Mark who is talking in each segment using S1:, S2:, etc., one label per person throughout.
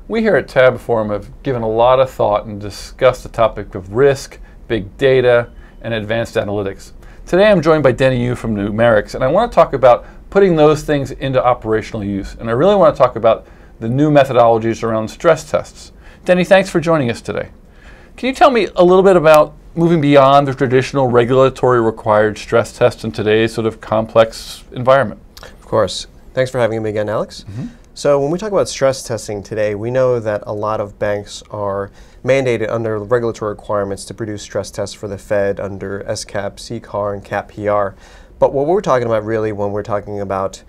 S1: We here at Tabb Forum have given a lot of thought and discussed the topic of risk, big data, and advanced analytics. Today I'm joined by Denny Yu from Numerix, and I want to talk about putting those things into operational use. And I really want to talk about the new methodologies around stress tests. Denny, thanks for joining us today. Can you tell me a little bit about moving beyond the traditional regulatory required stress tests in today's sort of complex environment?
S2: Of course. Thanks for having me again, Alex. So when we talk about stress testing today, we know that a lot of banks are mandated under regulatory requirements to produce stress tests for the Fed under SCAP, CCAR, and CAP-PR. But what we're talking about really when we're talking about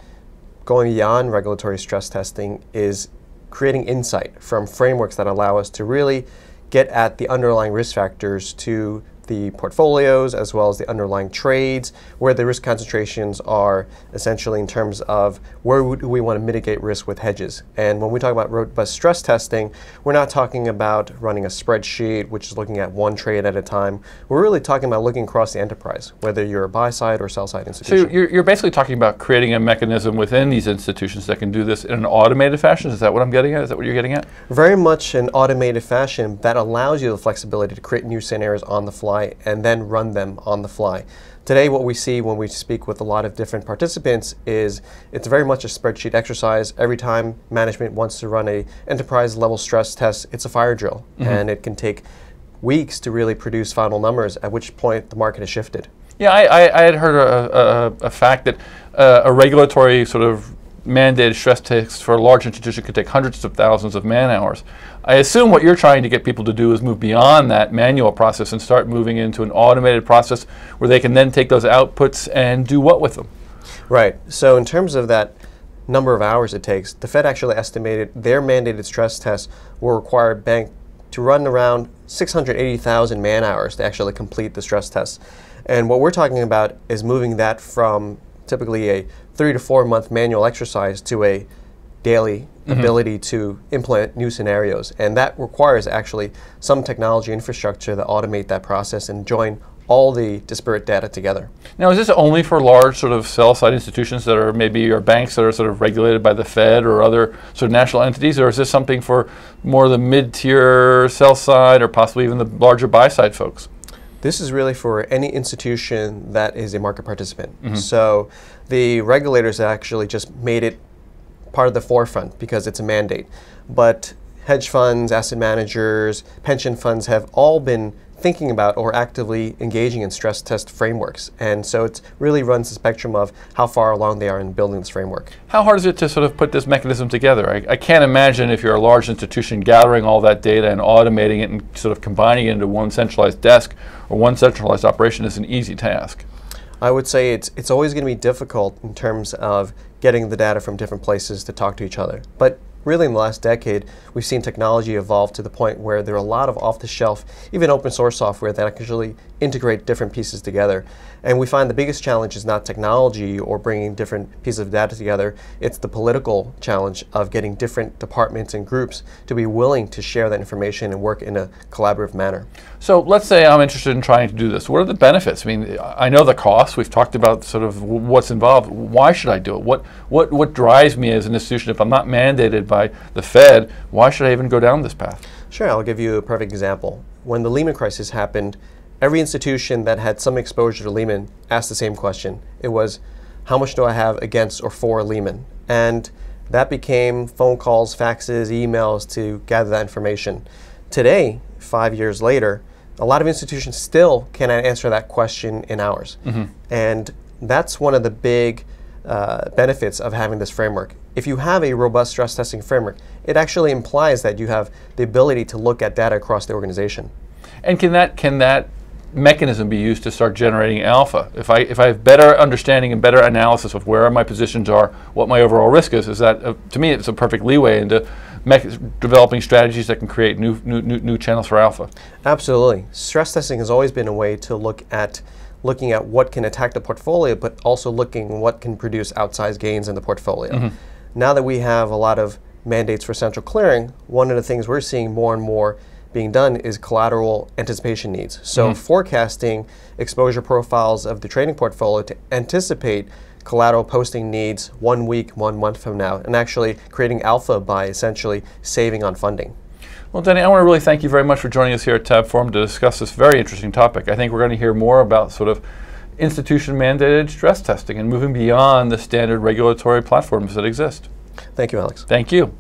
S2: going beyond regulatory stress testing is creating insight from frameworks that allow us to really get at the underlying risk factors to the portfolios as well as the underlying trades, where the risk concentrations are essentially in terms of where do we want to mitigate risk with hedges. And when we talk about robust stress testing, we're not talking about running a spreadsheet, which is looking at one trade at a time. We're really talking about looking across the enterprise, whether you're a buy-side or sell-side institution.
S1: So you're basically talking about creating a mechanism within these institutions that can do this in an automated fashion? Is that what I'm getting at? Is that what you're getting at?
S2: Very much an automated fashion that allows you the flexibility to create new scenarios on the fly and then run them on the fly. Today what we see when we speak with a lot of different participants is it's very much a spreadsheet exercise. Every time management wants to run a enterprise level stress test, it's a fire drill, and it can take weeks to really produce final numbers, at which point the market has shifted.
S1: Yeah, I had heard a fact that a regulatory sort of mandated stress test for a large institution could take hundreds of thousands of man hours. I assume what you're trying to get people to do is move beyond that manual process and start moving into an automated process where they can then take those outputs and do what with them?
S2: Right. So in terms of that number of hours it takes, the Fed actually estimated their mandated stress tests will require a bank to run around 680,000 man hours to actually complete the stress tests. And what we're talking about is moving that from typically a 3 to 4 month manual exercise to a daily ability to implement new scenarios. And that requires actually some technology infrastructure to automate that process and join all the disparate data together.
S1: Now, is this only for large sort of sell-side institutions that are maybe or banks that are sort of regulated by the Fed or other sort of national entities, or is this something for more of the mid-tier sell-side or possibly even the larger buy-side folks?
S2: This is really for any institution that is a market participant. So the regulators actually just made it part of the forefront because it's a mandate. But hedge funds, asset managers, pension funds have all been thinking about or actively engaging in stress test frameworks. And so it really runs the spectrum of how far along they are in building this framework.
S1: How hard is it to sort of put this mechanism together? I can't imagine if you're a large institution gathering all that data and automating it and sort of combining it into one centralized desk or one centralized operation is an easy task.
S2: I would say it's always going to be difficult in terms of getting the data from different places to talk to each other. But really in the last decade, we've seen technology evolve to the point where there are a lot of off-the-shelf, even open source software that actually integrate different pieces together. And we find the biggest challenge is not technology or bringing different pieces of data together, it's the political challenge of getting different departments and groups to be willing to share that information and work in a collaborative manner.
S1: So let's say I'm interested in trying to do this. What are the benefits? I mean, I know the costs. We've talked about sort of what's involved. Why should I do it? What drives me as an institution? If I'm not mandated by the Fed, why should I even go down this path?
S2: Sure, I'll give you a perfect example. When the Lehman crisis happened, every institution that had some exposure to Lehman asked the same question. It was, how much do I have against or for Lehman? And that became phone calls, faxes, emails to gather that information. Today, 5 years later, a lot of institutions still cannot answer that question in hours. And that's one of the big benefits of having this framework. If you have a robust stress testing framework, it actually implies that you have the ability to look at data across the organization. And
S1: can that mechanism be used to start generating alpha? If I have better understanding and better analysis of where my positions are, what my overall risk is that to me it's a perfect leeway into developing strategies that can create new channels for alpha.
S2: Absolutely. Stress testing has always been a way to looking at what can attack the portfolio, but also looking what can produce outsized gains in the portfolio. Now that we have a lot of mandates for central clearing, one of the things we're seeing more and more being done is collateral anticipation needs. So forecasting exposure profiles of the trading portfolio to anticipate collateral posting needs 1 week, 1 month from now, and actually creating alpha by essentially saving on funding.
S1: Well, Denny, I want to really thank you very much for joining us here at Tabb Forum to discuss this very interesting topic. I think we're going to hear more about sort of institution-mandated stress testing and moving beyond the standard regulatory platforms that exist.
S2: Thank you, Alex.
S1: Thank you.